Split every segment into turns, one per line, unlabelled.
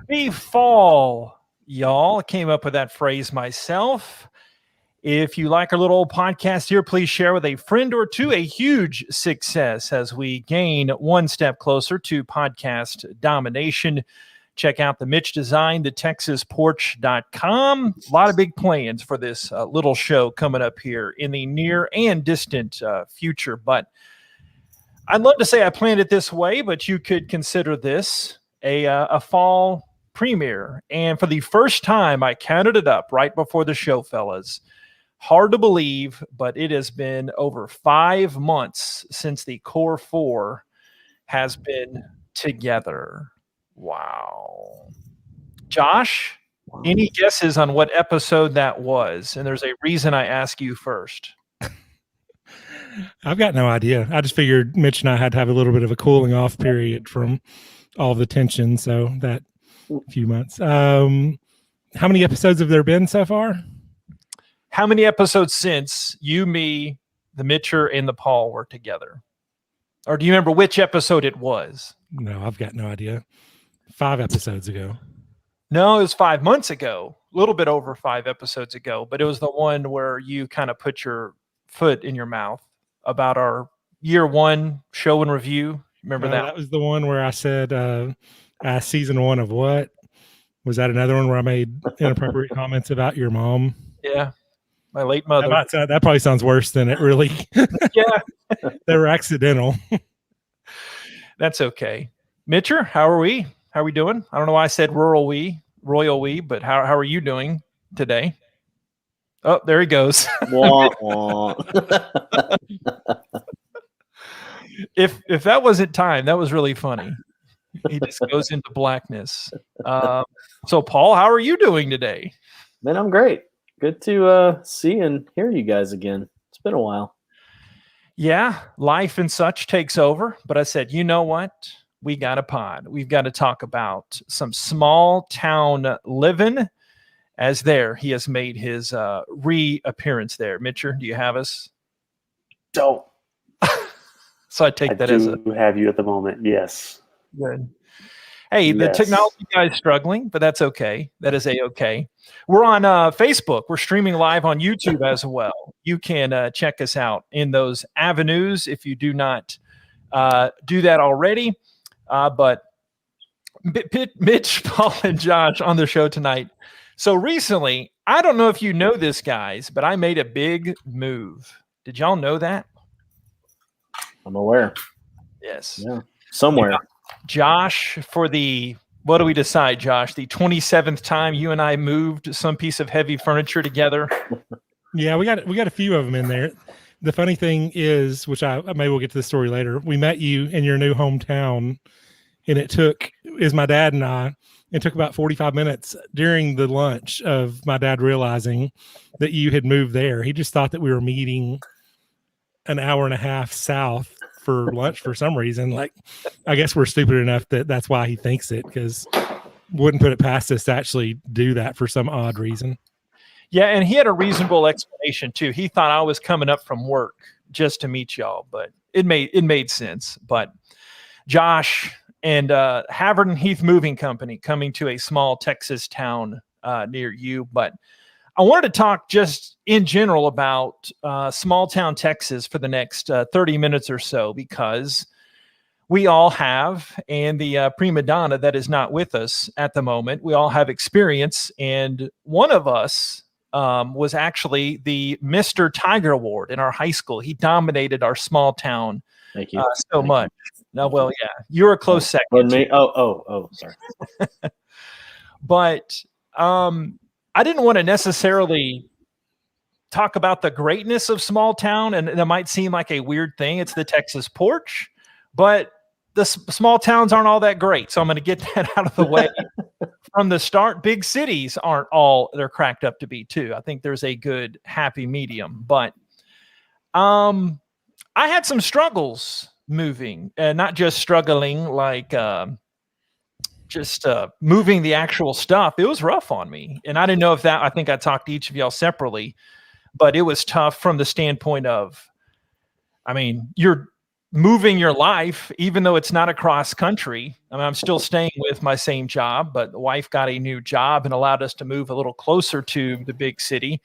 Happy fall, y'all. I came up with that phrase myself. If you like our little old podcast here, please share with a friend or two. A huge success as we gain one step closer to podcast domination. Check out the Mitch design, the TexasPorch.com. A lot of big plans for this little show coming up here in the near and distant future. But I'd love to say I planned it this way, but you could consider this a fall premiere. And for the first time, I counted it up right before the show, fellas. Hard to believe, but it has been over 5 months since the core four has been together. Wow. Josh, any guesses on what episode that was? And there's a reason I ask you first.
I've got no idea. I just figured Mitch and I had to have a little bit of a cooling off period from all the tension. So that few months. How many episodes have there been so far?
How many episodes since you, me, the Mitcher, and the Paul were together? Or do you remember which episode it was?
No, I've got no idea. 5 episodes ago.
No, it was 5 months ago. A little bit over 5 episodes ago. But it was the one where you kind of put your foot in your mouth about our year one show and review. Remember that?
That was the one where I said season 1 of what? Was that another one where I made inappropriate comments about your mom?
Yeah. My late mother.
That probably sounds worse than it really.
Yeah.
They were accidental.
That's okay. Mitcher, how are we? How are we doing? I don't know why I said royal we, but how are you doing today? Oh, there he goes.
Wah, wah.
If that wasn't time, that was really funny. He just goes into blackness. So, Paul, how are you doing today?
Man, I'm great. Good to see and hear you guys again. It's been a while.
Yeah, life and such takes over. But I said, you know what? We got a pod. We've got to talk about some small town living. As he has made his reappearance there. Mitcher, do you have us?
Don't.
So I take that as a
have you at the moment. Yes.
Good. Hey, the technology guy is struggling, but that's okay. That is a-okay. We're on Facebook. We're streaming live on YouTube as well. You can check us out in those avenues if you do not do that already. But Mitch, Paul, and Josh on the show tonight. So recently, I don't know if you know this, guys, but I made a big move. Did y'all know that?
I'm aware.
Yes.
Yeah. Somewhere.
Yeah. Josh, for what do we decide, Josh? The 27th time you and I moved some piece of heavy furniture together?
Yeah, we got a few of them in there. The funny thing is, which maybe we'll get to the story later, we met you in your new hometown, and it took my dad and I. It took about 45 minutes during the lunch of my dad realizing that you had moved there. He just thought that we were meeting an hour and a half south for lunch for some reason. Like, I guess we're stupid enough that's why he thinks it, because wouldn't put it past us to actually do that for some odd reason.
Yeah, and he had a reasonable explanation too. He thought I was coming up from work just to meet y'all, but it made sense. But Josh and Havard and Heath Moving Company coming to a small Texas town near you. But I wanted to talk just in general about small town Texas for the next 30 minutes or so, because we all have, and the prima donna that is not with us at the moment, we all have experience. And one of us was actually the Mr. Tiger Award in our high school. He dominated our small town
Thank you.
so much. No, well, yeah, you're a close second.
Me? Oh, sorry.
But I didn't want to necessarily talk about the greatness of small town, and that might seem like a weird thing. It's the Texas Porch, but the small towns aren't all that great. So I'm going to get that out of the way from the start. Big cities aren't all they're cracked up to be too. I think there's a good happy medium, but I had some struggles moving, and not just struggling like just moving the actual stuff. It was rough on me, and I didn't know if that, I think I talked to each of y'all separately, but it was tough from the standpoint of, I mean, you're moving your life, even though it's not across country. I mean, I'm still staying with my same job, but the wife got a new job and allowed us to move a little closer to the big city.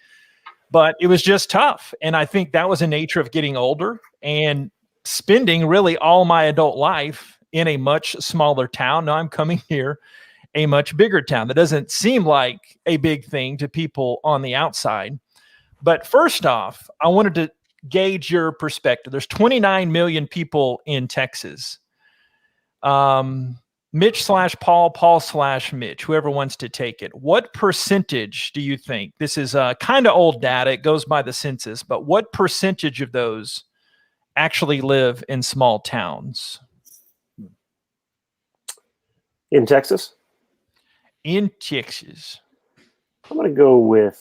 But it was just tough. And I think that was a nature of getting older and spending really all my adult life in a much smaller town. Now I'm coming here, a much bigger town. That doesn't seem like a big thing to people on the outside. But first off, I wanted to gauge your perspective. There's 29 million people in Texas. Mitch/Paul/Mitch, whoever wants to take it. What percentage do you think? This is kind of old data. It goes by the census, but what percentage of those actually live in small towns?
In Texas?
In Texas.
I'm going to go with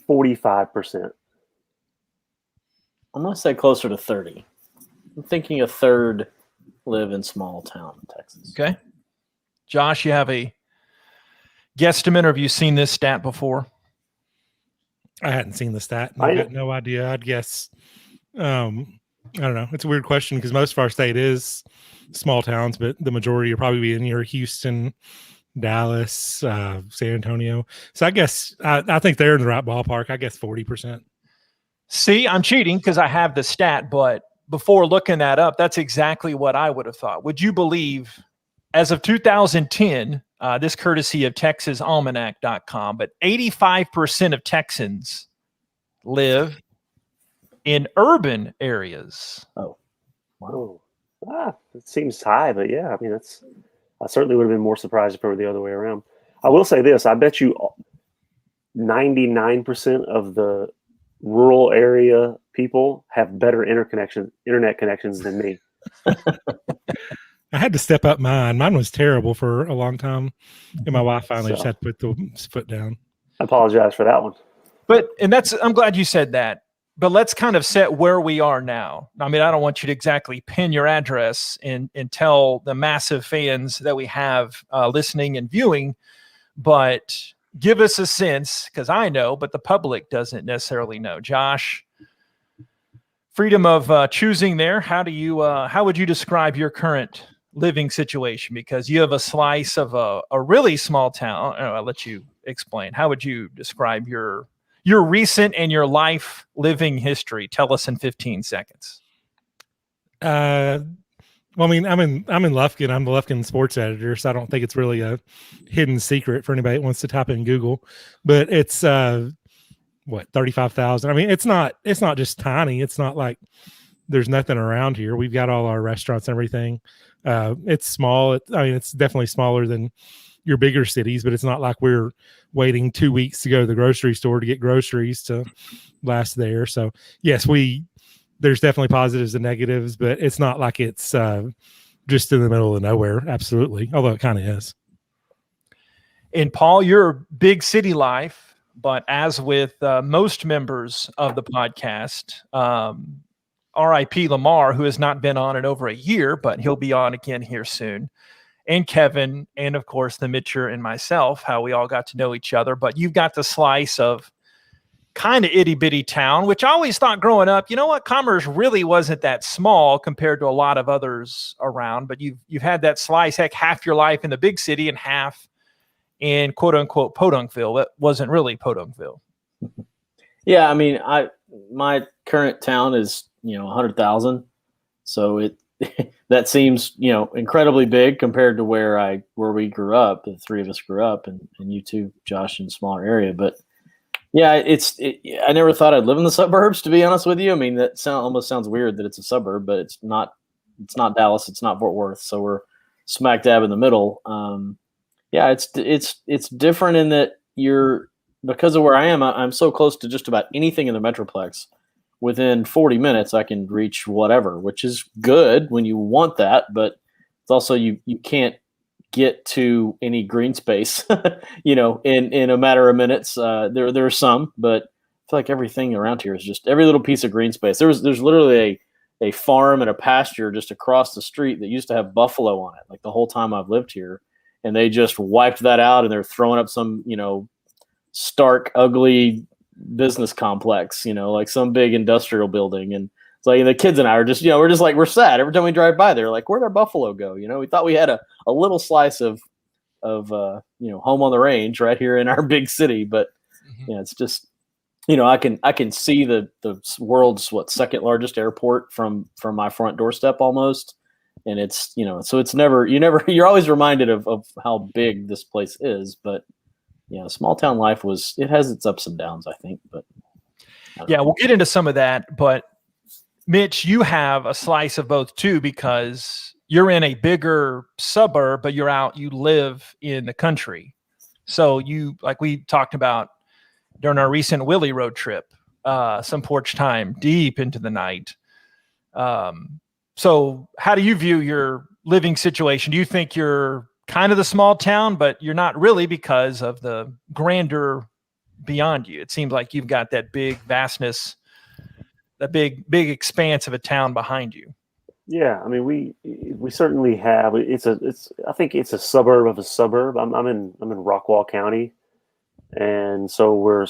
45%.
I'm going to say closer to 30. I'm thinking a third live in small town in Texas.
Okay. Josh, you have a guesstimate, or have you seen this stat before?
I hadn't seen the stat. I got no idea. I'd guess. I don't know. It's a weird question because most of our state is small towns, but the majority will probably be in near Houston, Dallas, San Antonio. So I guess I think they're in the right ballpark. I guess 40%.
See, I'm cheating because I have the stat, but before looking that up, that's exactly what I would have thought. Would you believe, as of 2010, this courtesy of TexasAlmanac.com, but 85% of Texans live in urban areas.
Oh,
wow. It seems high, but yeah, I mean, I certainly would have been more surprised if it were the other way around. I will say this. I bet you 99% of the rural area people have better internet connections than me.
I had to step up mine. Mine was terrible for a long time, and my wife finally just had to put the foot down.
I apologize for that one.
I'm glad you said that. But let's kind of set where we are now. I mean, I don't want you to exactly pin your address and tell the massive fans that we have listening and viewing, but give us a sense, because I know, but the public doesn't necessarily know. Josh, freedom of choosing there. How would you describe your current living situation? Because you have a slice of a really small town. I'll let you explain. How would you describe your recent and your life living history? Tell us in 15 seconds.
Well, I mean, I'm in Lufkin. I'm the Lufkin sports editor, so I don't think it's really a hidden secret for anybody that wants to type in Google. But it's 35,000. I mean, it's not just tiny. It's not like there's nothing around here. We've got all our restaurants and everything. It's small. It's definitely smaller than your bigger cities, but it's not like we're waiting 2 weeks to go to the grocery store to get groceries to last there. So yes, there's definitely positives and negatives, but it's not like it's just in the middle of nowhere. Absolutely. Although it kind of is.
And Paul, your big city life, but as with most members of the podcast, R.I.P. Lamar, who has not been on in over a year, but he'll be on again here soon. And Kevin, and of course, the Mitcher and myself, how we all got to know each other. You've got the slice of kind of itty bitty town, which I always thought growing up, you know what, Commerce really wasn't that small compared to a lot of others around. But you've had that slice, heck, half your life in the big city and half in quote unquote Podunkville. That wasn't really Podunkville.
Yeah, I mean, my current town is 100,000, so that seems incredibly big compared to where we grew up. The three of us grew up, and you too, Josh, in a smaller area. But yeah, I never thought I'd live in the suburbs, to be honest with you. I mean, that almost sounds weird that it's a suburb, but it's not. It's not Dallas. It's not Fort Worth. So we're smack dab in the middle. Yeah, it's different in that because of where I am. I'm so close to just about anything in the Metroplex. Within 40 minutes, I can reach whatever, which is good when you want that, but it's also you can't get to any green space, in a matter of minutes. There are some, but I feel like everything around here is just every little piece of green space. There's literally a farm and a pasture just across the street that used to have buffalo on it, like the whole time I've lived here, and they just wiped that out and they're throwing up some, stark, ugly business complex, like some big industrial building. And It's like the kids and I are just, we're sad every time we drive by. They're like, where'd our buffalo go? We thought we had a little slice of home on the range right here in our big city, but it's just, I can see the world's second largest airport from my front doorstep almost. And it's, so it's you're always reminded of how big this place is, but small town life it has its ups and downs, I think, but.
Yeah, we'll get into some of that, but Mitch, you have a slice of both too, because you're in a bigger suburb, but you live in the country. So you, like we talked about during our recent Willie road trip, some porch time deep into the night. So how do you view your living situation? Do you think you're kind of the small town, but you're not really because of the grandeur beyond you? It seems like you've got that big vastness, that big expanse of a town behind you.
Yeah, I mean, we certainly have. I think it's a suburb of a suburb. I'm in Rockwall County, and so we're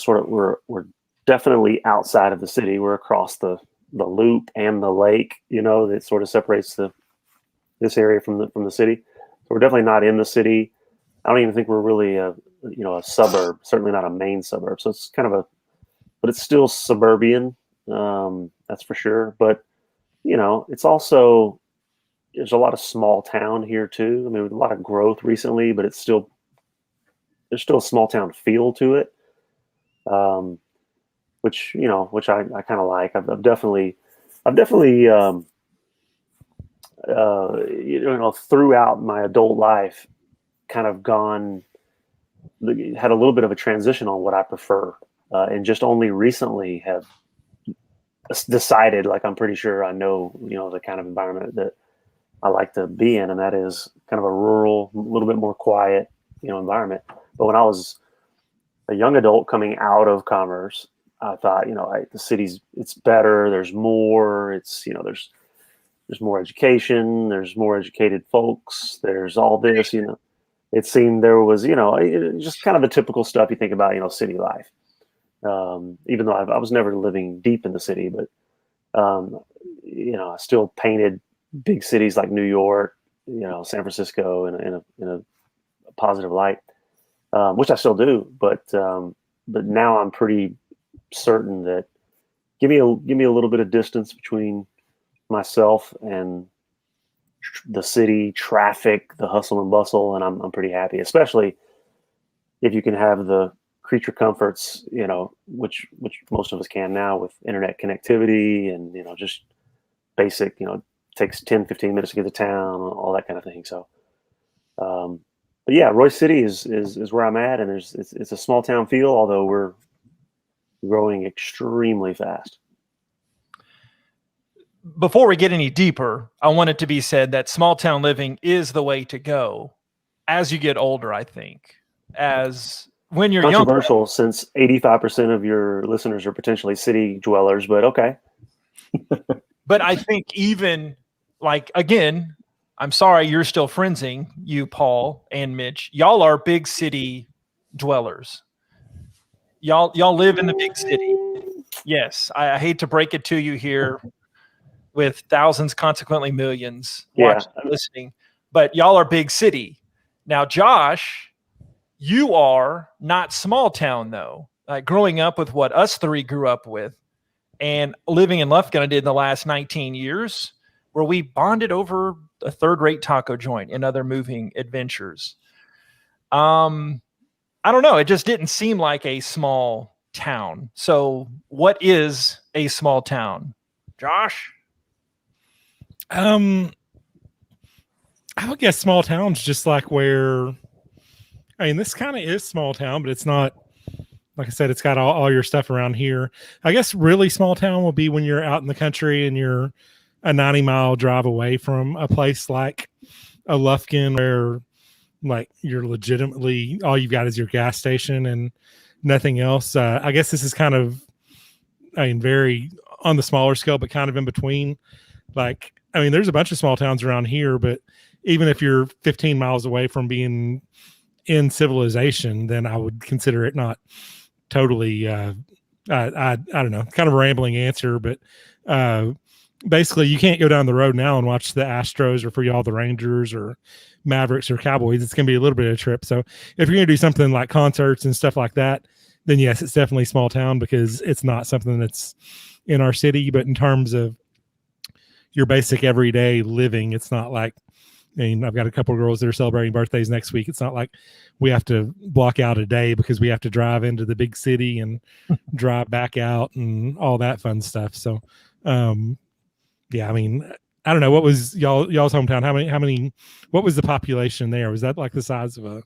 definitely outside of the city. We're across the loop and the lake, that sort of separates this area from the city. So we're definitely not in the city. I don't even think we're really a suburb. Certainly not a main suburb. So it's kind of but it's still suburban. That's for sure. But it's also, there's a lot of small town here too. I mean, with a lot of growth recently, but there's still a small town feel to it. Which I kind of like. I've definitely throughout my adult life kind of had a little bit of a transition on what I prefer, and just only recently have decided, like, I'm pretty sure I know, the kind of environment that I like to be in, and that is kind of a rural, a little bit more quiet, environment. But when I was a young adult coming out of commerce, I thought, the city's, it's better. There's more. It's, there's more education. There's more educated folks. There's all this, It seemed there was, just kind of the typical stuff you think about, city life. Even though I was never living deep in the city, but I still painted big cities like New York, San Francisco in a positive light, which I still do. But now I'm pretty certain that give me a little bit of distance between myself and the city, traffic, the hustle and bustle, and I'm pretty happy, especially if you can have the creature comforts, which most of us can now with internet connectivity and, just basic, takes 10, 15 minutes to get to town, all that kind of thing. So, but yeah, Royce City is where I'm at, and it's a small town feel, although we're growing extremely fast.
Before we get any deeper, I want it to be said that small town living is the way to go as you get older, I think. As when you're
controversial
younger,
since 85% of your listeners are potentially city dwellers, but okay.
But I think even again, I'm sorry, you're still friendsing, you, Paul and Mitch. Y'all are big city dwellers. Y'all live in the big city. Yes, I hate to break it to you here with thousands, consequently millions watching, listening, but y'all are big city. Now, Josh, you are not small town though. Like growing up with what us three grew up with and living in Lufkin I did in the last 19 years, where we bonded over a third-rate taco joint and other moving adventures. I don't know. It just didn't seem like a small town. So what is a small town? Josh?
I would guess small towns just like where, this kind of is small town, but it's not, like I said, it's got all your stuff around here. I guess really small town will be when you're out in the country and you're a 90-mile drive away from a place like a Lufkin where like you're legitimately, all you've got is your gas station and nothing else. I guess this is kind of, very on the smaller scale, but kind of in between. Like, there's a bunch of small towns around here, but even if you're 15 miles away from being in civilization, then I would consider it not totally, I don't know, kind of a rambling answer, but basically you can't go down the road now and watch the Astros or for y'all the Rangers or Mavericks or Cowboys. It's going to be a little bit of a trip. So if you're going to do something like concerts and stuff like that, then yes, it's definitely small town because it's not something that's in our city. But in terms of your basic everyday living, it's not like, I mean, I've got a couple of girls that are celebrating birthdays next week. It's not like we have to block out a day because we have to drive into the big city and drive back out and all that fun stuff. So, yeah, I mean, I don't know. What was y'all's hometown? How many, what was the population there? Was that like the size of a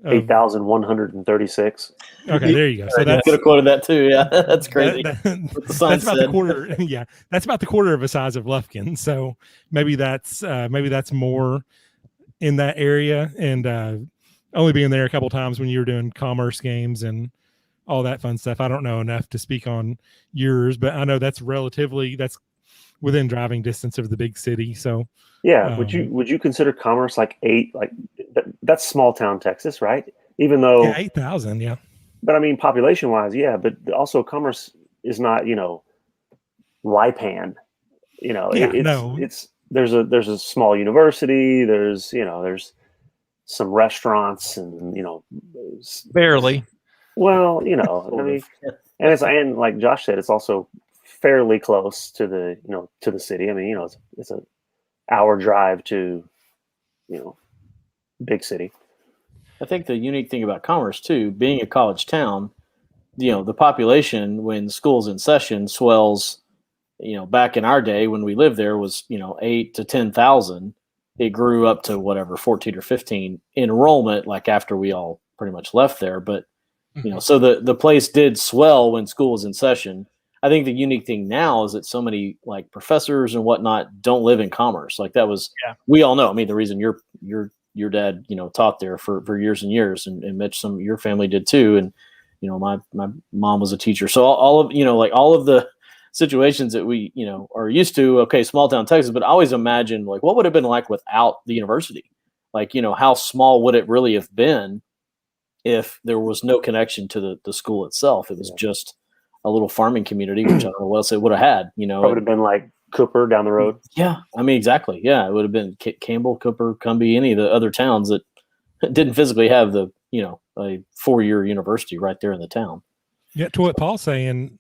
8,136?
Okay, there you go. So
I could have quoted that too. Yeah, that's crazy.
What
the sign
that's about
said.
the quarter. Yeah, that's about the quarter of a size of Lufkin. So maybe that's more in that area. And only being there a couple times when you were doing commerce games and all that fun stuff. I don't know enough to speak on yours, but I know that's within driving distance of the big city. So
yeah, would you consider Commerce like that's small town Texas, right? Even though
8,000, yeah.
But I mean, population wise, yeah. But also, Commerce is not, Lipan. It's there's a small university. There's some restaurants and
Barely.
Well, I mean, and like Josh said, it's also fairly close to the city. I mean, it's an hour drive to big city.
I think the unique thing about Commerce too, being a college town, the population when school's in session swells. Back in our day when we lived there was 8 to 10,000. It grew up to whatever 14 or 15 enrollment, like after we all pretty much left there. But so the place did swell when school was in session. I think the unique thing now is that so many like professors and whatnot don't live in Commerce. Like that was, we all know. I mean, the reason your dad, taught there for years and years, and Mitch, some of your family did too. And, my mom was a teacher. So all of, all of the situations that we, are used to, okay, small town Texas, but I always imagine like, what would have been like without the university? Like, how small would it really have been if there was no connection to the school itself? It was just a little farming community, which I don't know what else it would have had, It
would have been like Cooper down the road.
Yeah. I mean, exactly. Yeah. It would have been Campbell, Cooper, Cumbie, any of the other towns that didn't physically have the, a 4-year university right there in the town.
Yeah. To what Paul's saying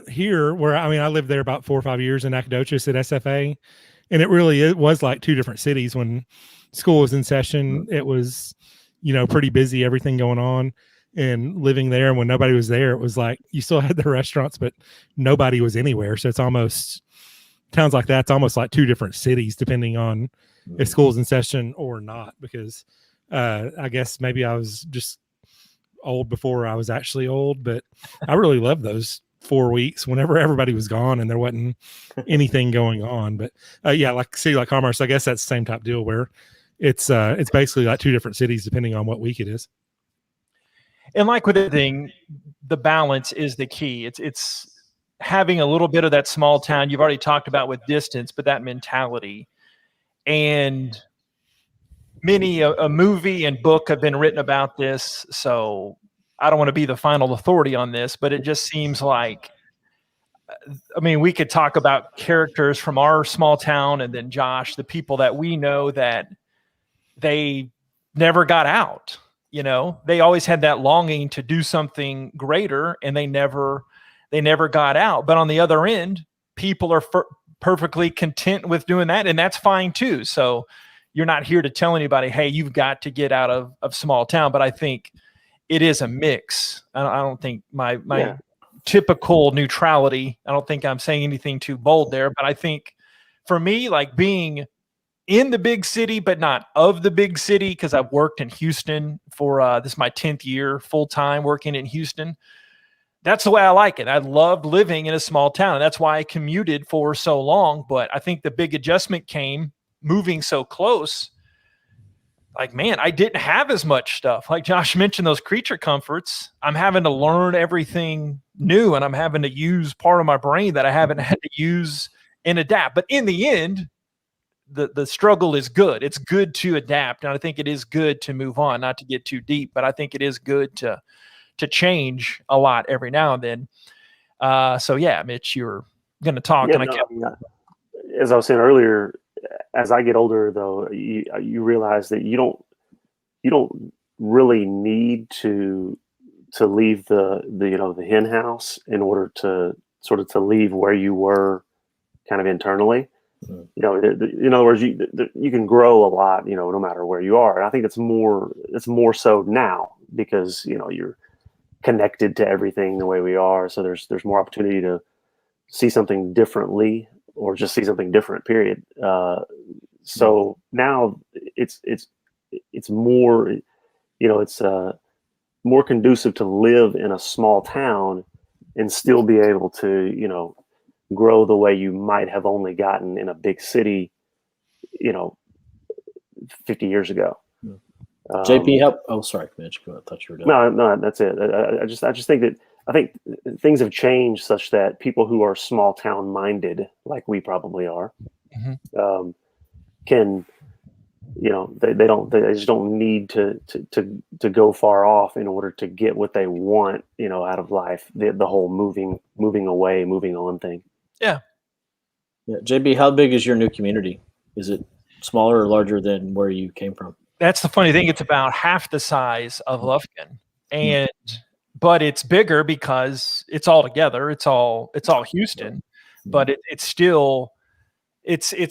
here, where, I mean, I lived there about 4 or 5 years in Nacogdoches at SFA, and it was like two different cities when school was in session. It was, pretty busy, everything going on. And living there, and when nobody was there, it was like you still had the restaurants, but nobody was anywhere. So it's almost towns like that. It's almost like two different cities, depending on if school's in session or not. Because I guess maybe I was just old before I was actually old, but I really loved those 4 weeks whenever everybody was gone and there wasn't anything going on. But yeah, like city like Commerce, I guess that's the same type deal where it's basically like two different cities depending on what week it is.
And like with everything, the balance is the key. It's having a little bit of that small town you've already talked about with distance, but that mentality. And many a movie and book have been written about this, so I don't want to be the final authority on this, but it just seems like, I mean, we could talk about characters from our small town and then Josh, the people that we know that they never got out. They always had that longing to do something greater, and they never got out. But on the other end, people are perfectly content with doing that, and that's fine too. So you're not here to tell anybody, hey, you've got to get out of small town. But I think it is a mix. I don't think my typical neutrality, I don't think I'm saying anything too bold there, but I think for me, like being in the big city, but not of the big city, because I've worked in Houston for this is my 10th year full time working in Houston. That's the way I like it. I loved living in a small town, and that's why I commuted for so long. But I think the big adjustment came moving so close. Like, man, I didn't have as much stuff. Like Josh mentioned, those creature comforts. I'm having to learn everything new, and I'm having to use part of my brain that I haven't had to use and adapt. But in the end, the struggle is good. It's good to adapt, and I think it is good to move on, not to get too deep, but I think it is good to change a lot every now and then. So yeah, Mitch, you're going to talk.
Yeah,
And I
no,
kept,
I mean, as I was saying earlier, as I get older, though, you realize that you don't really need to leave the the hen house in order to sort of to leave where you were kind of internally.
Mhm.
In other words, you can grow a lot, no matter where you are. And I think it's more so now because you're connected to everything the way we are. So there's more opportunity to see something differently or just see something different. Period. So now it's more, it's more conducive to live in a small town and still be able to, grow the way you might have only gotten in a big city, 50 years ago.
JP, help. Oh, sorry, Mitch. I thought you were done.
No, that's it. I just think that things have changed such that people who are small town minded, like we probably are, can, they just don't need to go far off in order to get what they want, out of life. The whole moving away, moving on thing.
Yeah, JB, how big is your new community? Is it smaller or larger than where you came from?
that's the funny thing. It's about half the size of Lufkin, but it's bigger because it's all together. It's all Houston, but it's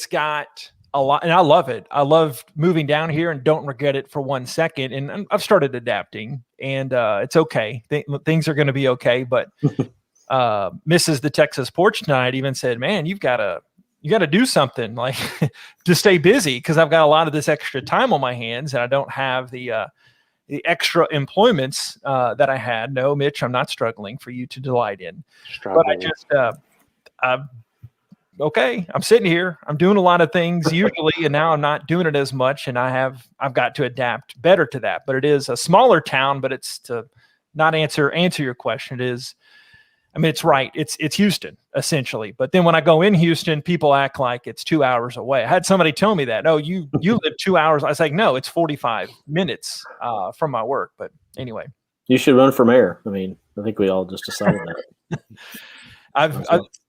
got a lot, and I love it. I love moving down here and don't regret it for 1 second. And I've started adapting, and it's okay. Things are going to be okay. But Mrs. the Texas Porch Night even said, "Man, you got to do something like to stay busy because I've got a lot of this extra time on my hands, and I don't have the extra employments that I had." No, Mitch, I'm not struggling for you to delight in, but I just okay, I'm sitting here. I'm doing a lot of things usually, and now I'm not doing it as much, and I've got to adapt better to that. But it is a smaller town, but it's to not answer your question. It is, I mean, it's right. It's Houston essentially. But then when I go in Houston, people act like it's 2 hours away. I had somebody tell me that, "Oh, you live 2 hours." I was like, "No, it's 45 minutes from my work." But anyway,
you should run for mayor. I mean, I think we all just decided that.
I've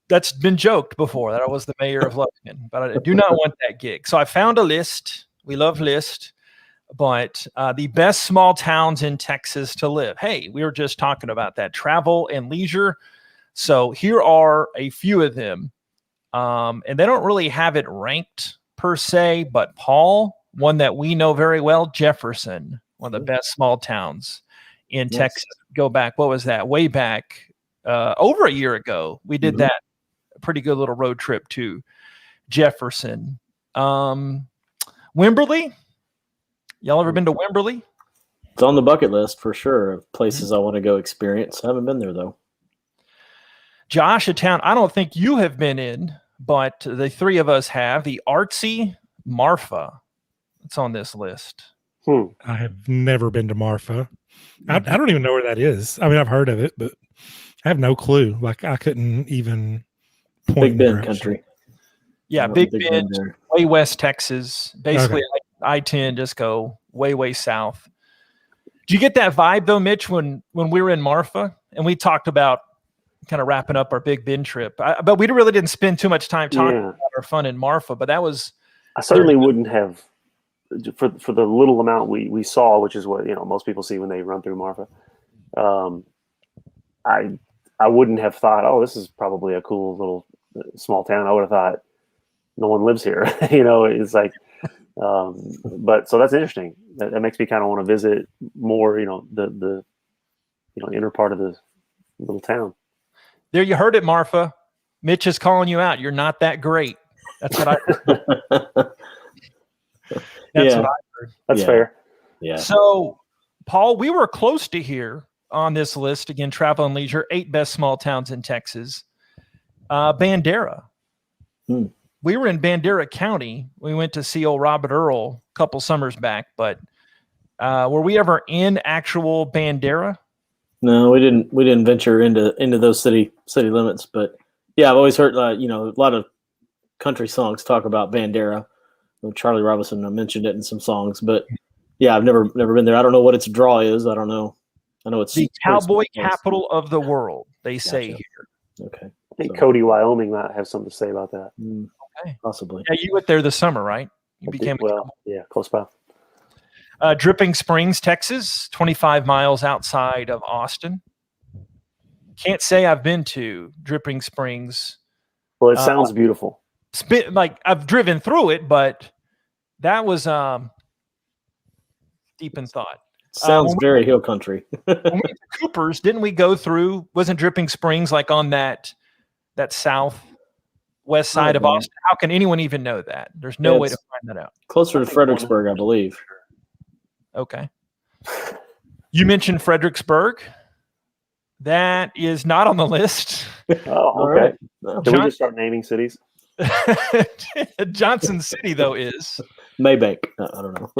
that's been joked before that I was the mayor of Lufkin, but I do not want that gig. So I found a list. We love list, but the best small towns in Texas to live. Hey, we were just talking about that travel and leisure. So here are a few of them, and they don't really have it ranked per se. But Paul, one that we know very well, Jefferson, one of the best small towns in Texas. Go back, what was that? Way back over a year ago. We did that. Pretty good little road trip to Jefferson. Wimberley. Y'all ever been to Wimberley?
It's on the bucket list for sure of places I want to go experience. I haven't been there though.
Josh, a town I don't think you have been in, but the three of us have, the artsy Marfa. It's on this list.
I have never been to Marfa. I don't even know where that is. I mean, I've heard of it, but I have no clue. Like, I couldn't even point.
Big Bend country.
Yeah, Big Bend, way west Texas. Basically,
Okay.
I-10, just go way south. Do you get that vibe though, Mitch, when we were in Marfa and we talked about kind of wrapping up our Big Bend trip? But we really didn't spend too much time talking about our fun in Marfa. But that was,
I certainly wouldn't have, for the little amount we saw, which is what most people see when they run through Marfa. I wouldn't have thought, oh, this is probably a cool little small town. I would have thought no one lives here. It's like, but so that's interesting. That makes me kind of want to visit more. The inner part of the little town.
There, you heard it, Marfa. Mitch is calling you out. You're not that great. That's what I heard. That's what I heard.
That's fair.
Yeah.
So, Paul, we were close to here on this list. Again, travel and leisure, 8 best small towns in Texas. Bandera. We were in Bandera County. We went to see old Robert Earl a couple summers back, but were we ever in actual Bandera?
No, we didn't venture into those city limits, but yeah, I've always heard a lot of country songs talk about Bandera. Charlie Robinson mentioned it in some songs, but yeah, I've never been there. I don't know what its draw is. I don't know. I know it's
the cowboy capital of the world, they say here.
Okay.
I think
So-
Cody, Wyoming might have something to say about that.
Okay.
Possibly.
Yeah, you went there this summer, right? You became
close by.
Dripping Springs, Texas, 25 miles outside of Austin. Can't say I've been to Dripping Springs.
Well, it sounds beautiful.
Like I've driven through it, but that was deep in thought.
Sounds very hill country.
When we went to Cooper's, didn't we go through? Wasn't Dripping Springs like on that southwest side of Austin? How can anyone even know that? There's no way to find that out.
Closer to Fredericksburg, I believe.
Okay. You mentioned Fredericksburg. That is not on the list.
Oh, okay.
Right. No.
Did we just start naming cities?
Johnson City, though, is.
Maybank. I don't know.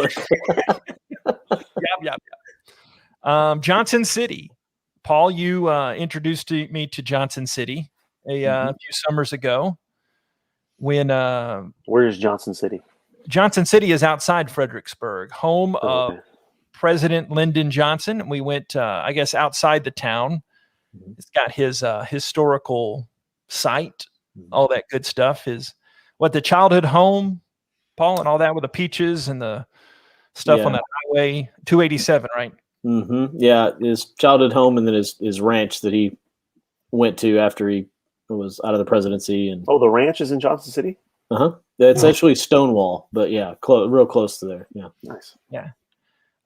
Yep. Johnson City. Paul, you introduced me to Johnson City a few summers ago. When
where is Johnson City?
Johnson City is outside Fredericksburg, home of President Lyndon Johnson. We went, I guess, outside the town. It's got his historical site, all that good stuff. The childhood home, Paul, and all that with the peaches and the stuff on that highway 287, right?
Mm-hmm. Yeah, his childhood home, and then his ranch that he went to after he was out of the presidency. And
the ranch is in Johnson City.
It's actually Stonewall, but yeah, real close to there. Yeah,
nice.
Yeah,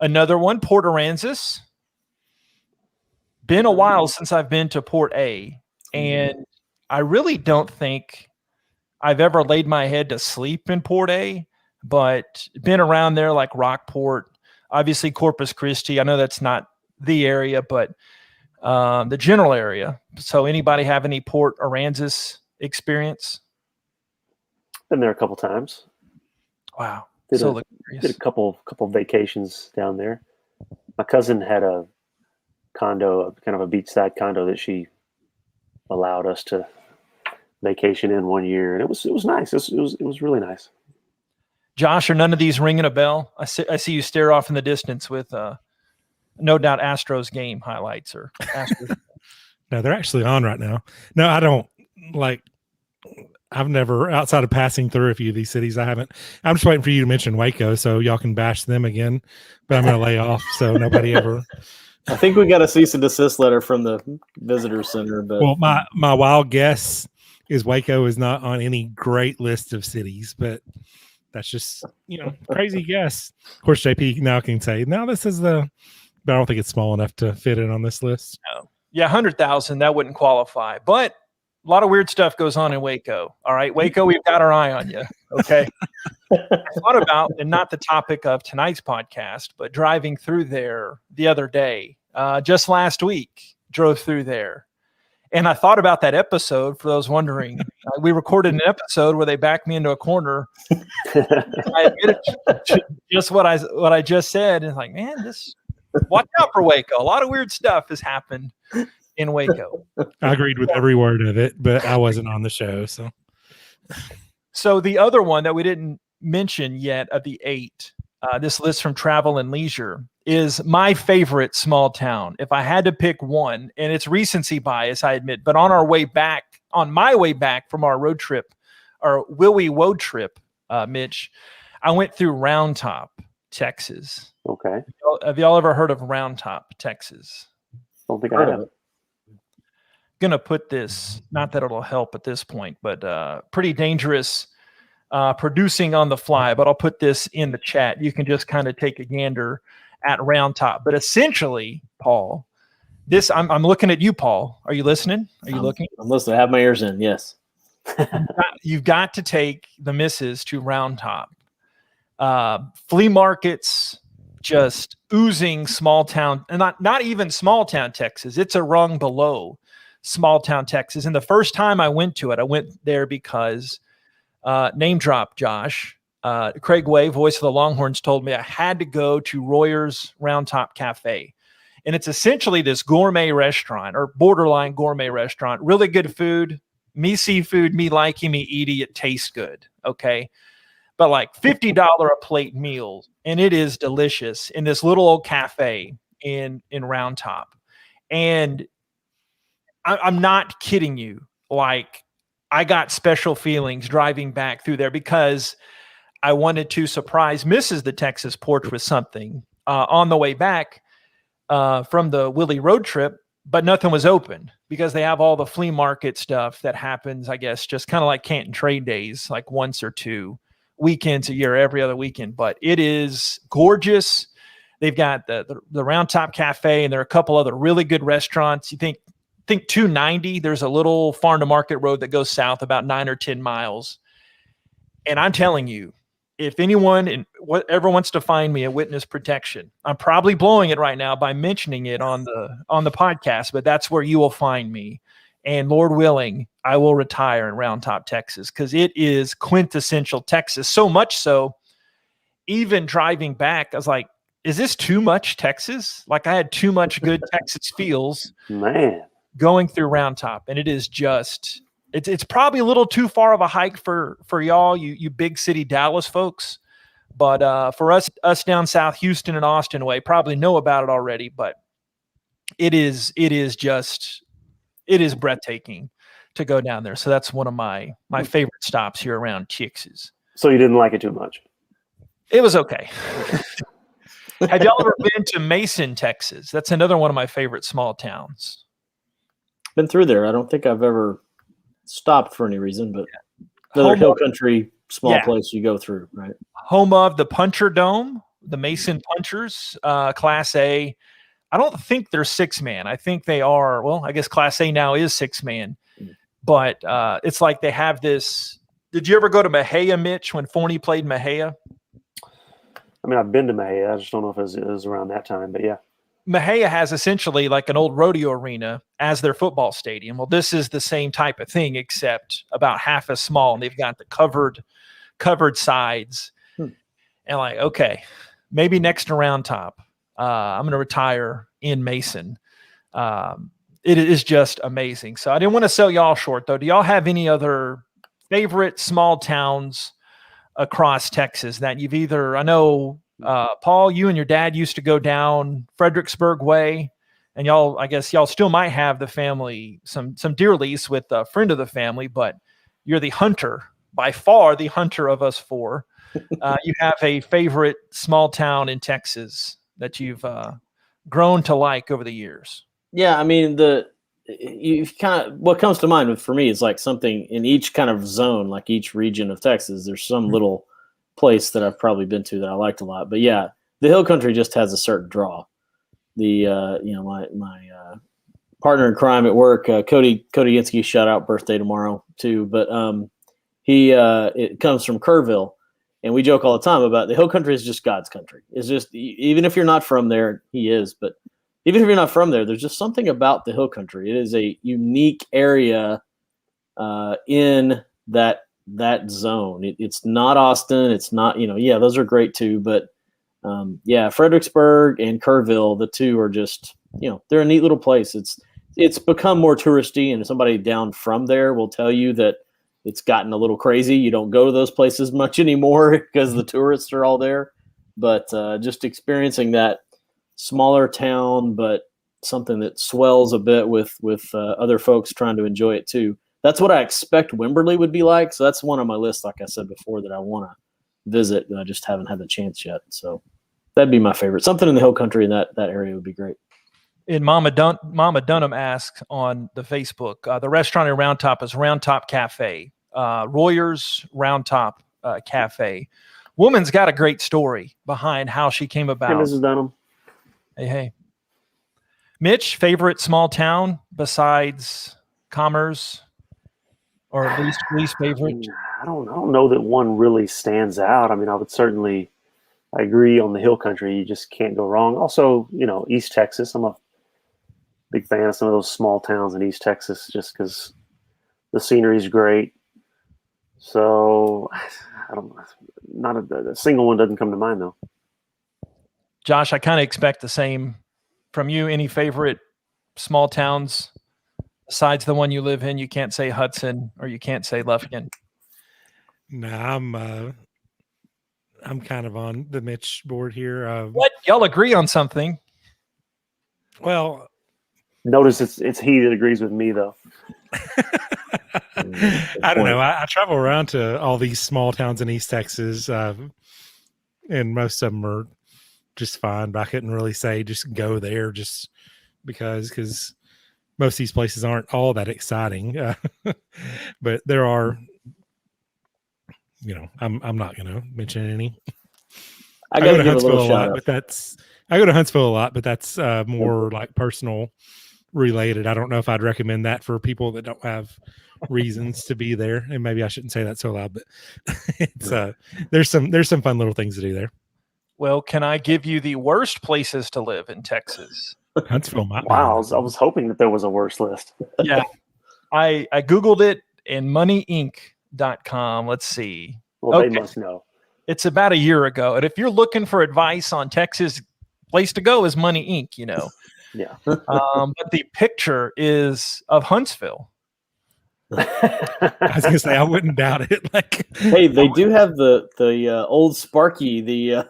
another one, Port Aransas. Been a while since I've been to Port A, and I really don't think I've ever laid my head to sleep in Port A, but been around there like Rockport, obviously Corpus Christi. I know that's not the area, but the general area. So anybody have any Port Aransas experience?
Been there a couple times.
Wow.
Did a couple vacations down there. My cousin had a condo, kind of a beachside condo that she allowed us to vacation in one year, and it was nice. It was really nice.
Josh, are none of these ringing a bell? I see you stare off in the distance with no doubt Astros game highlights or Astros.
No, they're actually on right now. No, I don't like. I've never, outside of passing through a few of these cities, I haven't. I'm just waiting for you to mention Waco so y'all can bash them again. But I'm going to lay off so nobody ever.
I think we got a cease and desist letter from the visitor center. But
well, my wild guess is Waco is not on any great list of cities, but that's just crazy guess. Of course, JP now can say, "No, this is but I don't think it's small enough to fit in on this list."
No. Yeah, 100,000 that wouldn't qualify, but. A lot of weird stuff goes on in Waco. All right, Waco, we've got our eye on you. Okay. I thought about, and not the topic of tonight's podcast, but driving through there the other day, just last week, drove through there. And I thought about that episode, for those wondering. We recorded an episode where they backed me into a corner. I admitted to just what I just said. And it's like, man, watch out for Waco. A lot of weird stuff has happened in Waco.
I agreed with every word of it, but I wasn't on the show. So
the other one that we didn't mention yet of the 8, this list from Travel and Leisure, is my favorite small town. If I had to pick one, and it's recency bias, I admit, but on my way back from our road trip, our Willie Woad trip, Mitch, I went through Round Top, Texas.
Okay.
Have y'all ever heard of Round Top, Texas?
Don't think I have.
Gonna put this, not that it'll help at this point, but pretty dangerous producing on the fly, but I'll put this in the chat. You can just kind of take a gander at Round Top. But essentially, Paul, I'm looking at you, Paul. Are you listening? Are you looking?
I'm listening. I have my ears in. Yes.
You've got to take the missus to Round Top. Flea markets, just oozing small town, and not even small town Texas. It's a rung below small town Texas. And the first time I went to it, I went there because name drop Josh, Craig Way, voice of the Longhorns, told me I had to go to Royer's Round Top Cafe. And it's essentially this gourmet restaurant or borderline gourmet restaurant, really good food, me seafood, me likey, me eaty, it tastes good. Okay. But like $50 a plate meal, and it is delicious in this little old cafe in Round Top. And I'm not kidding you. like I got special feelings driving back through there because I wanted to surprise Mrs. the Texas Porch with something on the way back from the Willie road trip, but nothing was open because they have all the flea market stuff that happens, I guess, just kind of like Canton Trade Days, like once or two weekends a year, every other weekend. But it is gorgeous. They've got the Round Top Cafe, and there are a couple other really good restaurants. You think 290, there's a little farm to market road that goes south about 9 or 10 miles. And I'm telling you, if anyone and whatever wants to find me a witness protection, I'm probably blowing it right now by mentioning it on the podcast, but that's where you will find me. And Lord willing, I will retire in Round Top, Texas, because it is quintessential Texas. So much so, even driving back, I was like, is this too much Texas? Like I had too much good Texas feels,
Man,
going through Round Top, and it is just. It's probably a little too far of a hike for y'all, you big city Dallas folks. But for us down south, Houston and Austin way, probably know about it already. But it is breathtaking to go down there. So that's one of my favorite stops here around Texas.
so you didn't like it too much?
It was okay. Have y'all ever been to Mason, Texas? That's another one of my favorite small towns.
Been through there. I don't think I've ever stopped for any reason, but another hill country small place you go through, right?
Home of the Puncher Dome, the Mason Punchers, Class A. I don't think they're 6-man. I think they are. Well, I guess Class A now is 6-man, but it's like they have this. Did you ever go to Mejia, Mitch, when Forney played Mejia?
I mean, I've been to Mejia. I just don't know if it was around that time, but yeah.
Mejia has essentially like an old rodeo arena as their football stadium. Well, this is the same type of thing, except about half as small, and they've got the covered sides. And like, okay, maybe next to Round Top, I'm going to retire in Mason. It is just amazing. So I didn't want to sell y'all short, though. Do y'all have any other favorite small towns across Texas that you've either, I know, Paul, you and your dad used to go down Fredericksburg way, and I guess y'all still might have the family, some deer lease with a friend of the family, but you're the hunter, by far the hunter of us four. You have a favorite small town in Texas that you've grown to like over the years.
Yeah, I mean, what comes to mind for me is like something in each kind of zone, like each region of Texas, there's some little place that I've probably been to that I liked a lot. But yeah, the hill country just has a certain draw. My partner in crime at work, Cody Yinsky, shout out, birthday tomorrow too. But it comes from Kerrville, and we joke all the time about the hill country is just God's country. It's just, even if you're not from there, he is, but even if you're not from there, there's just something about the hill country. It is a unique area in that zone. It's not Austin. It's not, those are great too. But Fredericksburg and Kerrville, the two are just, they're a neat little place. It's become more touristy, and somebody down from there will tell you that it's gotten a little crazy. You don't go to those places much anymore because the tourists are all there. But just experiencing that smaller town, but something that swells a bit with other folks trying to enjoy it too. That's what I expect Wimberley would be like. So that's one on my list, like I said before, that I want to visit, but I just haven't had the chance yet. So that'd be my favorite. Something in the hill country in that area would be great.
And Mama Dunham asks on the Facebook, the restaurant in Round Top is Round Top Cafe. Royer's Round Top Cafe. Woman's got a great story behind how she came about.
Hey, Mrs. Dunham.
Hey. Mitch, favorite small town besides Commerce, or at least favorite?
I don't know that one really stands out. I mean, I agree on the hill country. You just can't go wrong. Also, East Texas. I'm a big fan of some of those small towns in East Texas just because the scenery is great. So a single one doesn't come to mind though.
Josh, I kind of expect the same from you. Any favorite small towns besides the one you live in? You can't say Hudson or you can't say Lufkin.
No, I'm kind of on the Mitch board here.
What? Y'all agree on something?
Well,
notice it's he that agrees with me though.
I don't know. I travel around to all these small towns in East Texas, and most of them are just fine. But I couldn't really say just go there just because most of these places aren't all that exciting. But there are, I'm not going to mention any.
I go to Huntsville
a lot, I go to Huntsville a lot, but that's more like personal related. I don't know if I'd recommend that for people that don't have reasons to be there. And maybe I shouldn't say that so loud, but it's there's some fun little things to do there.
Well, can I give you the worst places to live in Texas?
Huntsville might be.
Wow, I was hoping that there was a worse list.
Yeah. I Googled it in moneyinc.com. Let's see.
Well, They must know.
It's about a year ago. And if you're looking for advice on Texas, place to go is Money Inc.,
Yeah.
But the picture is of Huntsville.
I was gonna say I wouldn't doubt it. Like,
hey, they do have the old Sparky, the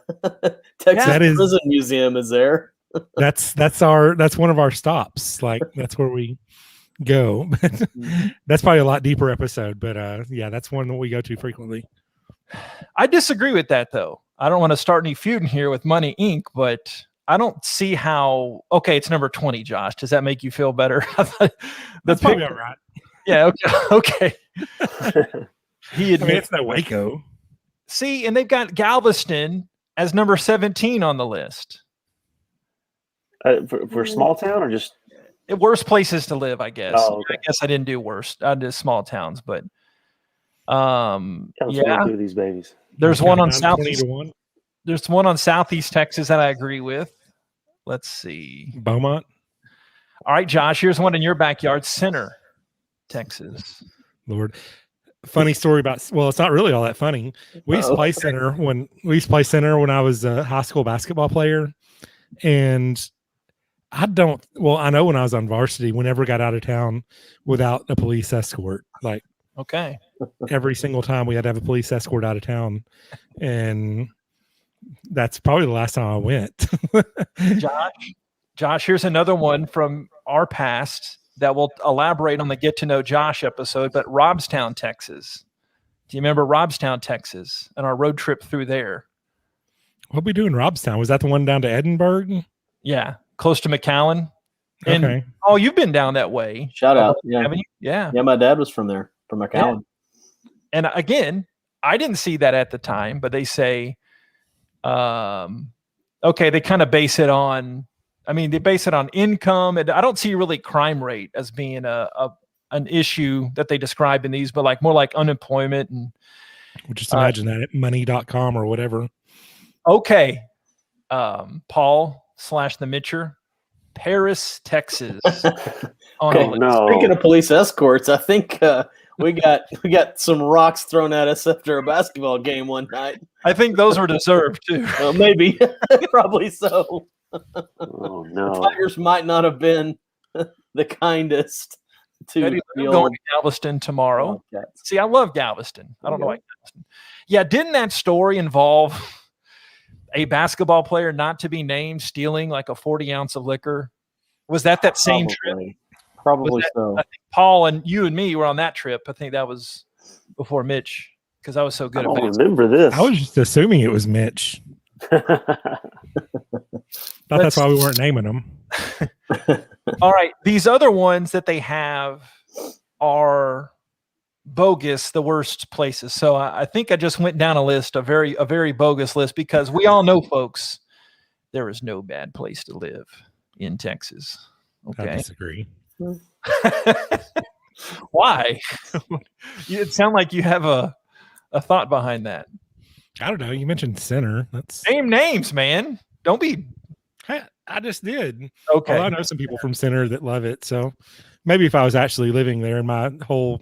Texas Prison Museum is there.
That's one of our stops. Like that's where we go. That's probably a lot deeper episode, but yeah, that's one that we go to frequently.
I disagree with that though. I don't want to start any feud in here with Money Inc., but I don't see how. Okay, it's number 20, Josh. Does that make you feel better?
That's probably all right.
Yeah. Okay.
It's no Waco.
See, and they've got Galveston as number 17 on the list.
For small town or just
worst places to live, I guess.
Oh, okay.
I guess I didn't do worst. I did small towns, but
do these babies.
There's one on Southeast. There's one on Southeast Texas that I agree with. Let's see.
Beaumont.
All right, Josh, here's one in your backyard, Center, Texas.
Lord. Funny story about, well, it's not really all that funny. We used to play center when I was a high school basketball player. And I know when I was on varsity, we never got out of town without a police escort. Like,
okay.
Every single time we had to have a police escort out of town. And that's probably the last time I went.
Josh, here's another one from our past that will elaborate on the Get to Know Josh episode, but Robstown, Texas. Do you remember Robstown, Texas, and our road trip through there?
What we do in Robstown? Was that the one down to Edinburgh?
Yeah, close to McAllen. And,
okay.
Oh, you've been down that way.
Shout out. Yeah.
Yeah.
Yeah, my dad was from there, from McAllen.
Yeah. And again, I didn't see that at the time, but they say, they kind of base it on, they base it on income. And I don't see really crime rate as being an issue that they describe in these, but like more like unemployment. And
we'll just imagine that at money.com or whatever.
Okay.
Paul / the Mitcher, Paris, Texas.
No.
Speaking of police escorts, I think we got some rocks thrown at us after a basketball game one night.
I think those were deserved too.
Well, maybe, probably so.
Oh no!
The Tigers might not have been the kindest to
I'm going to Galveston tomorrow. See, I love Galveston. I don't know why Galveston. Yeah, didn't that story involve a basketball player not to be named stealing like a 40 ounce of liquor? Was that same trip?
Probably so.
I think Paul and you and me were on that trip. I think that was before Mitch because I was so good
I
at
don't remember this.
I was just assuming it was Mitch. That's why we weren't naming them.
All right. These other ones that they have are bogus, the worst places. So I think I just went down a list, a very bogus list, because we all know, folks, there is no bad place to live in Texas. Okay.
I disagree.
Why? It sounds like you have a thought behind that.
I don't know. You mentioned Center. That's
Name names, man. Don't be.
I just did.
Okay.
Well, I know some people from Center that love it. So maybe if I was actually living there and my whole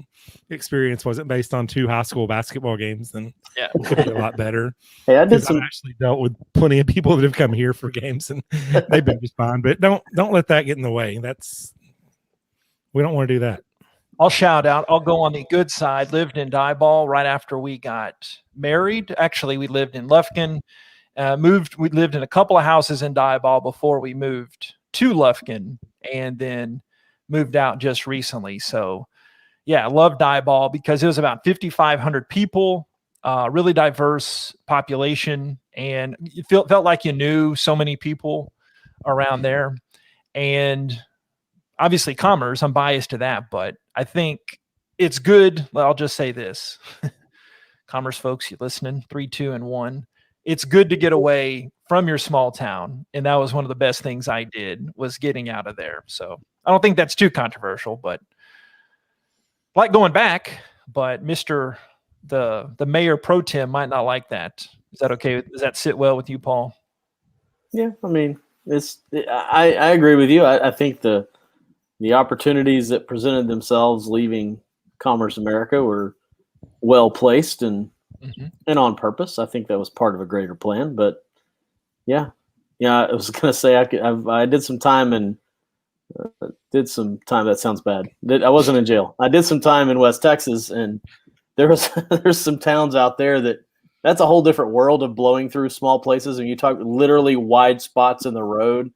experience wasn't based on 2 high school basketball games, then it could be a lot better.
Hey, I've
actually dealt with plenty of people that have come here for games and they've been just fine. But don't let that get in the way. We don't want to do that.
I'll shout out. I'll go on the good side. Lived in Diboll right after we got married. Actually, we lived in Lufkin. We lived in a couple of houses in Diboll before we moved to Lufkin, and then moved out just recently. So, yeah, I loved Diboll because it was about 5,500 people, really diverse population, and it felt like you knew so many people around there. And obviously Commerce, I'm biased to that, but I think it's good. Well, I'll just say this. Commerce folks, you listening? 3, 2, and 1. It's good to get away from your small town. And that was one of the best things I did, was getting out of there. So I don't think that's too controversial, but like going back, but the mayor pro tem might not like that. Is that okay? Does that sit well with you, Paul?
Yeah, I mean, I agree with you. I think the opportunities that presented themselves leaving Commerce America were well placed and on purpose. I think that was part of a greater plan. But yeah, I was gonna say I did some time that sounds bad. I wasn't in jail. I did some time in West Texas, and there's some towns out there that's a whole different world of blowing through small places. And you talk literally wide spots in the road.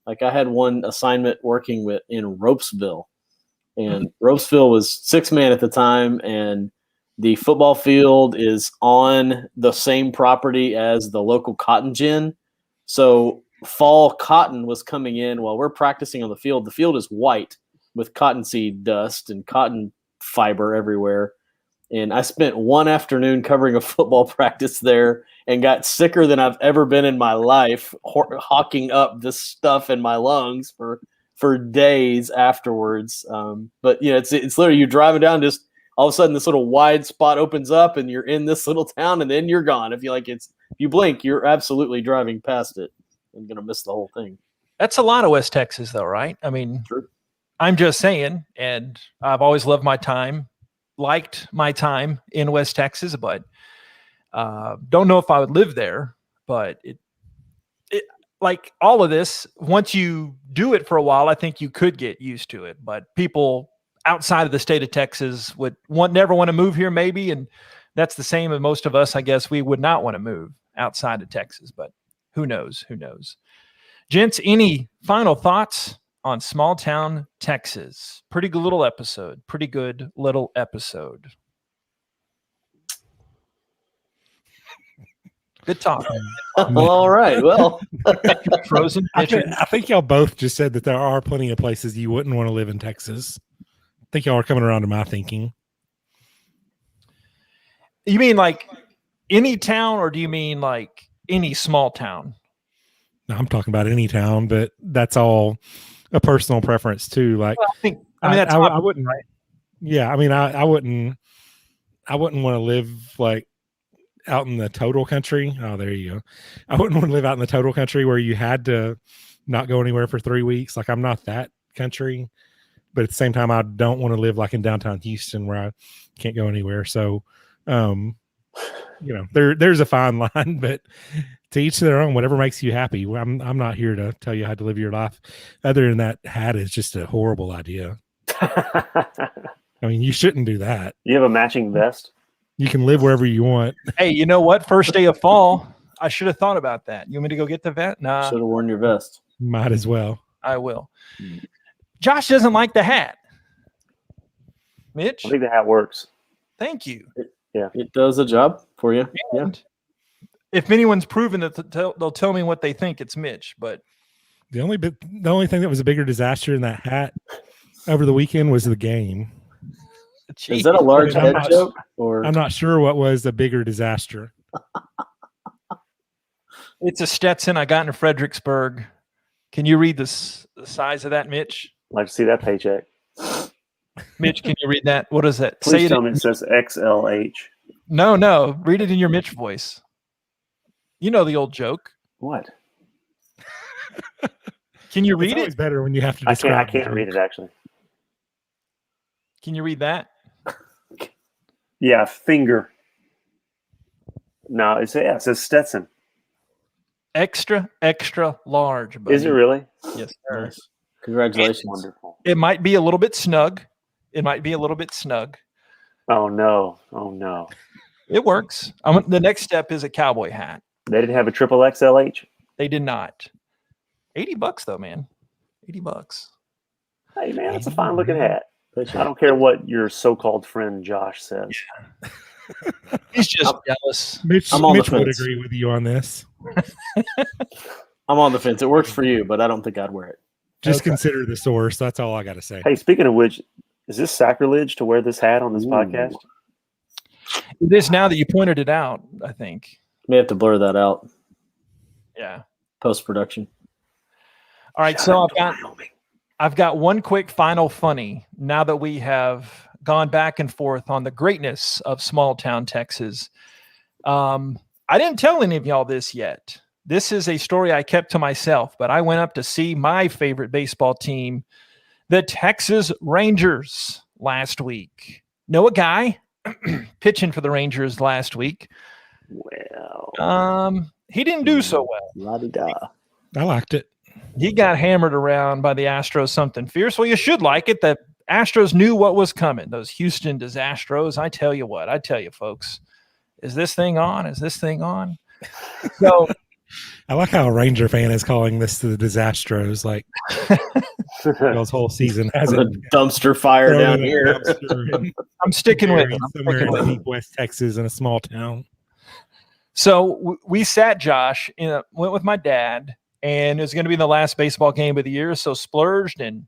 Like I had one assignment working in Ropesville, and Ropesville was 6-man at the time, and the football field is on the same property as the local cotton gin. So fall cotton was coming in while we're practicing on the field. The field is white with cottonseed dust and cotton fiber everywhere. And I spent one afternoon covering a football practice there and got sicker than I've ever been in my life, hawking up this stuff in my lungs for days afterwards. But it's literally you're driving down, just all of a sudden this little wide spot opens up and you're in this little town, and then you're gone. If you blink, you're absolutely driving past it and going to miss the whole thing.
That's a lot of West Texas though, right? I mean,
True.
I'm just saying, and I've always liked my time in West Texas, but don't know if I would live there. But it like all of this, once you do it for a while, I think you could get used to it. But people outside of the state of Texas would never want to move here, maybe, and that's the same as most of us. I guess we would not want to move outside of Texas, but who knows? Who knows? Gents, any final thoughts on small town Texas? Pretty good little episode. Good talk.
All right. Well,
Frozen.
I think y'all both just said that there are plenty of places you wouldn't want to live in Texas. I think y'all are coming around to my thinking.
You mean like any town, or do you mean like any small town?
No, I'm talking about any town, but that's all a personal preference too. Like,
well, I
wouldn't. Right? Yeah, I mean, I wouldn't want to live like out in the total country. Oh, there you go. I wouldn't want to live out in the total country where you had to not go anywhere for 3 weeks. Like, I'm not that country, but at the same time, I don't want to live like in downtown Houston where I can't go anywhere. So, there's a fine line, but to each their own, whatever makes you happy. I'm not here to tell you how to live your life. Other than that hat is just a horrible idea. I mean, you shouldn't do that.
You have a matching vest?
You can live wherever you want.
Hey, you know what? First day of fall, I should have thought about that. You want me to go get the vet? Nah.
Should have worn your vest.
Might as well.
I will. Josh doesn't like the hat. Mitch?
I think the hat works.
Thank you.
It does a job for you.
And if anyone's proven it, they'll tell me what they think. It's Mitch, but
the only thing that was a bigger disaster in that hat over the weekend was the game.
Jeez. Is that a large head joke? Or
I'm not sure what was a bigger disaster.
It's a Stetson I got in Fredericksburg. Can you read the size of that, Mitch?
I'd like to see that paycheck.
Mitch, can you read that? What is that?
Please tell me it says XLH.
No. Read it in your Mitch voice. You know the old joke.
What?
Can you read
it's
it?
Better when you have to describe
I can't read it, actually.
Can you read that?
Yeah, finger. No, it says Stetson.
Extra large. Buddy.
Is it really?
Yes, sir.
nice. Congratulations.
That's wonderful.
It might be a little bit snug.
Oh, no.
It works. The next step is a cowboy hat.
They didn't have a triple XLH?
They did not. $80 though, man. $80.
Hey, man, that's a fine looking hat. I don't care what your so-called friend Josh says.
He's just jealous.
Mitch
I'm on the
would
fence.
agree with you on this.
I'm on the fence. It works for you, but I don't think I'd wear it.
Just
Okay.
consider the source. That's all I got to say.
Hey, speaking of which, is this sacrilege to wear this hat on this
Ooh.
podcast?
It is now that you pointed it out, I think.
May have to blur that out
Yeah.
post-production.
All right.
Shout
So
out to Wyoming.
I've got one quick final funny now that we have gone back and forth on the greatness of small town Texas. I didn't tell any of y'all this yet. This is a story I kept to myself, but I went up to see my favorite baseball team, the Texas Rangers, last week. Know a guy pitching for the Rangers last week.
Well,
He didn't do so well.
La-di-da.
I liked it.
He got hammered around by the Astros something fierce. Well, you should like it. The Astros knew what was coming. Those Houston Disastros. I tell you what. I tell you, folks. Is this thing on? Is this thing on? So
I like how a Ranger fan is calling this the Disastros. Like Bill's whole season
The
hasn't
dumpster fire
thrown
down
in a
here.
dumpster and
I'm sticking with
buried
it. I'm
somewhere
sticking with
in
it.
deep West Texas in a small town.
So we sat, Josh, went with my dad, and it was going to be the last baseball game of the year. So splurged and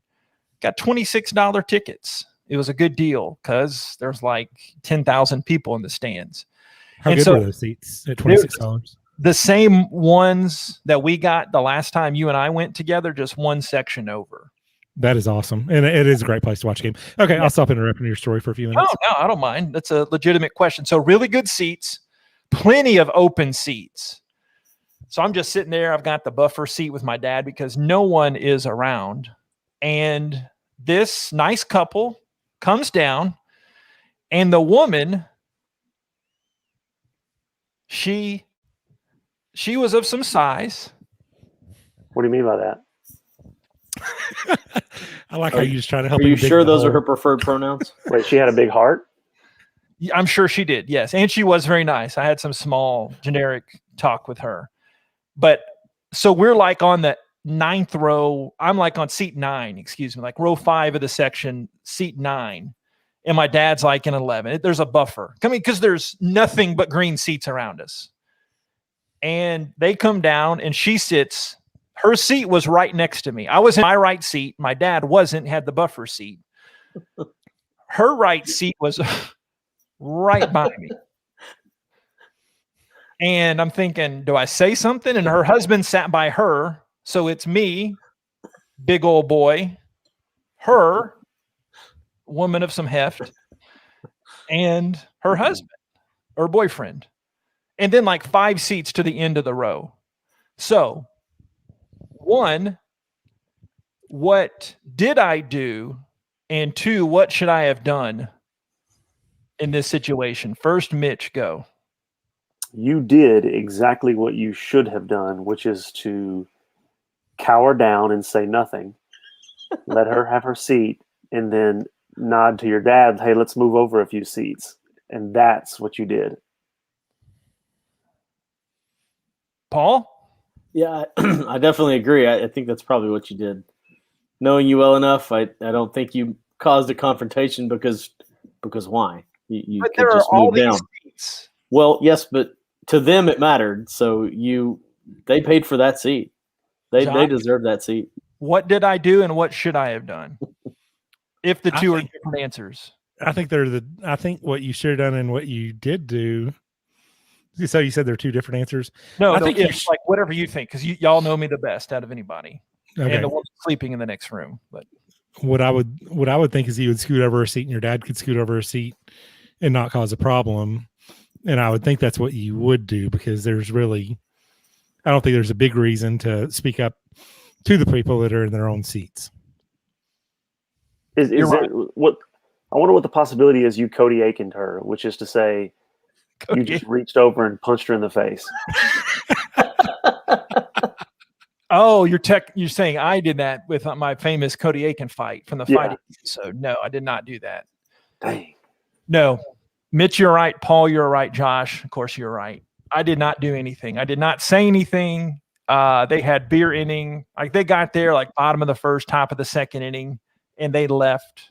got $26 tickets. It was a good deal because there's like 10,000 people in the stands.
How
And
good
so-
were those seats at $26?
The same ones that we got the last time you and I went together, just one section over.
That is awesome. And it is a great place to watch a game. Okay, I'll stop interrupting your story for a few minutes.
No, I don't mind. That's a legitimate question. So really good seats, plenty of open seats. So I'm just sitting there. I've got the buffer seat with my dad because no one is around. And this nice couple comes down, and the woman, she was of some size.
what do you mean by that?
I like how you just try to help
Are
him
you
dig
sure
the
those are
hole.
her preferred pronouns?
Wait, she had a big heart?
I'm sure she did. Yes. And she was very nice. I had some small generic talk with her. But so we're like on the 9th row. I'm like on seat 9, like row 5 of the section, seat 9. And my dad's like in 11. There's a buffer. I mean, because there's nothing but green seats around us. And they come down and she sits. Her seat was right next to me. I was in my right seat. My dad wasn't, had the buffer seat. Her right seat was right by me. And I'm thinking, do I say something? And her husband sat by her. So it's me, big old boy, her, woman of some heft, and her husband or boyfriend. And then like 5 seats to the end of the row. So, 1, what did I do? And 2, what should I have done in this situation? First, Mitch, go.
You did exactly what you should have done, which is to cower down and say nothing. Let her have her seat and then nod to your dad, hey, let's move over a few seats. And that's what you did.
Paul?
Yeah, I definitely agree. I think that's probably what you did. Knowing you well enough, I don't think you caused a confrontation because why? You
But
could
there are
just
all
move
these
down.
seats.
Well, yes, but to them it mattered. So they paid for that seat. They
Josh?
deserve that seat.
What did I do and what should I have done? If the
I
two are
think-
different answers.
I think what you should have done and what you did do. So you said there are 2 different answers.
No,
I
no,
think you
it's like whatever you think, because y'all know me the best out of anybody.
Okay.
And the woman sleeping in the next room. But
What I would think is you would scoot over a seat and your dad could scoot over a seat and not cause a problem. And I would think that's what you would do because I don't think there's a big reason to speak up to the people that are in their own seats.
Is
You're
it what I wonder what the possibility is you Cody Aikened her, which is to say you just reached over and punched her in the face.
oh, you're saying I did that with my famous Cody Aiken fight from the
Yeah.
fighting episode. No, I did not do that.
Dang.
No. Mitch, you're right. Paul, you're right. Josh, of course, you're right. I did not do anything. I did not say anything. They had beer inning. Like they got there like bottom of the first, top of the second inning, and they left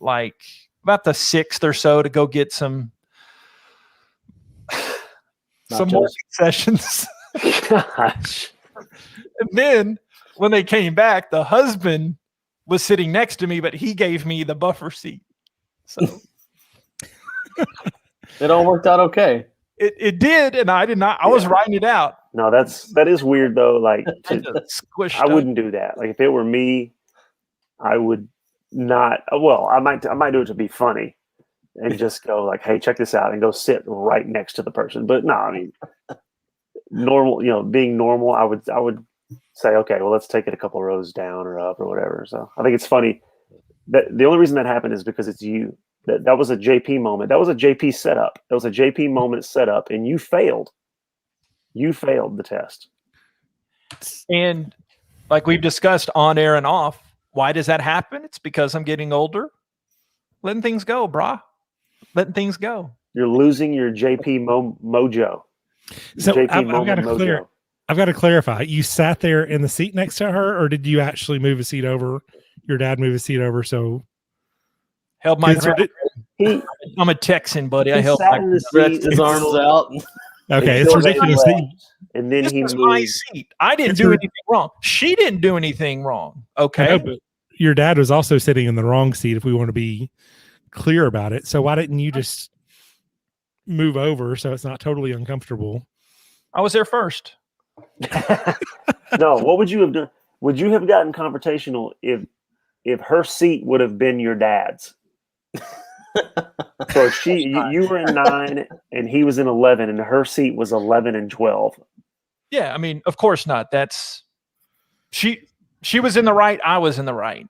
like about the 6th or so to go get some more concessions.
Gosh.
And then when they came back, the husband was sitting next to me, but he gave me the buffer seat. So
It all worked out okay.
it did, and I did not. I was writing it out.
No, that is weird though. Like
Squished
I
up.
wouldn't do that. Like if it were me, I would not. Well, I might do it to be funny, and just go like, "Hey, check this out," and go sit right next to the person. But no, I mean, normal. Being normal, I would say, "Okay, well, let's take it a couple rows down or up or whatever." So I think it's funny that the only reason that happened is because it's you. That was a JP moment. That was a JP setup. That was a JP moment setup, and you failed. You failed the test.
And like we've discussed on air and off, why does that happen? It's because I'm getting older. Letting things go, brah. Letting things go.
You're losing your JP mojo.
So
JP
I've got to clarify. You sat there in the seat next to her, or did you actually move a seat over? Your dad moved a seat over, so
held my.
I'm
a Texan, buddy. I held
sat in the
Stretched his arms out.
Okay, it's ridiculous.
And then he
was
moved.
my seat. I didn't do anything wrong. She didn't do anything wrong. Okay.
I know, but your dad was also sitting in the wrong seat, if we want to be clear about it. So why didn't you just move over so it's not totally uncomfortable?
I was there first.
No, what would you have done? Would you have gotten confrontational if her seat would have been your dad's? So you were in 9 and he was in 11, and her seat was 11 and 12.
Yeah, I mean, of course not. That's she was in the right. I was in the right.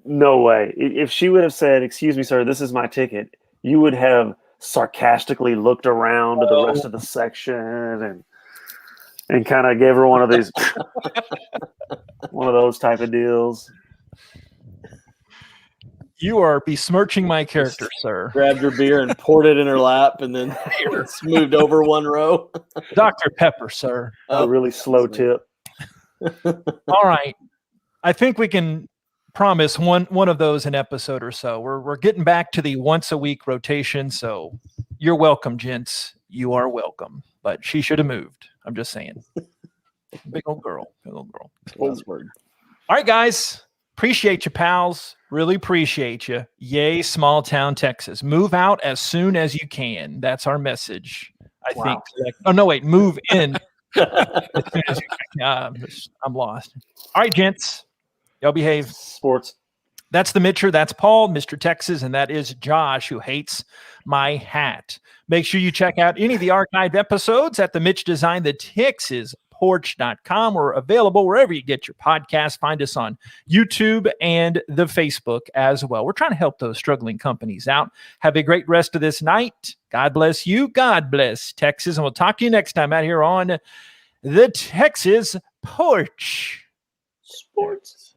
No way. If she would have said, "Excuse me, sir, this is my ticket," you would have sarcastically looked around to the rest of the section and kind of gave her one of these, one of those type of deals.
You are besmirching my character, sir.
Grabbed her beer and poured it in her lap, and then moved over one row.
Dr. Pepper, sir.
A really slow tip.
All right. I think we can promise one of those an episode or so. We're getting back to the once a week rotation, so you're welcome, gents. You are welcome. But she should have moved. I'm just saying. Big old girl.
Word.
All right, guys. Appreciate you, pals. Really appreciate you. Yay, small town Texas. Move out as soon as you can. That's our message, I think. Oh, no, wait. Move in as soon as you can. I'm lost. All right, gents. Y'all behave.
Sports.
That's the Mitcher. That's Paul, Mr. Texas, and that is Josh, who hates my hat. Make sure you check out any of the archived episodes at the Mitch Design the Texas porch.com. We're available wherever you get your podcast. Find us on YouTube and the Facebook as well. We're trying to help those struggling companies out. Have a great rest of this night. God bless you. God bless Texas. And we'll talk to you next time out here on the Texas Porch.
Sports.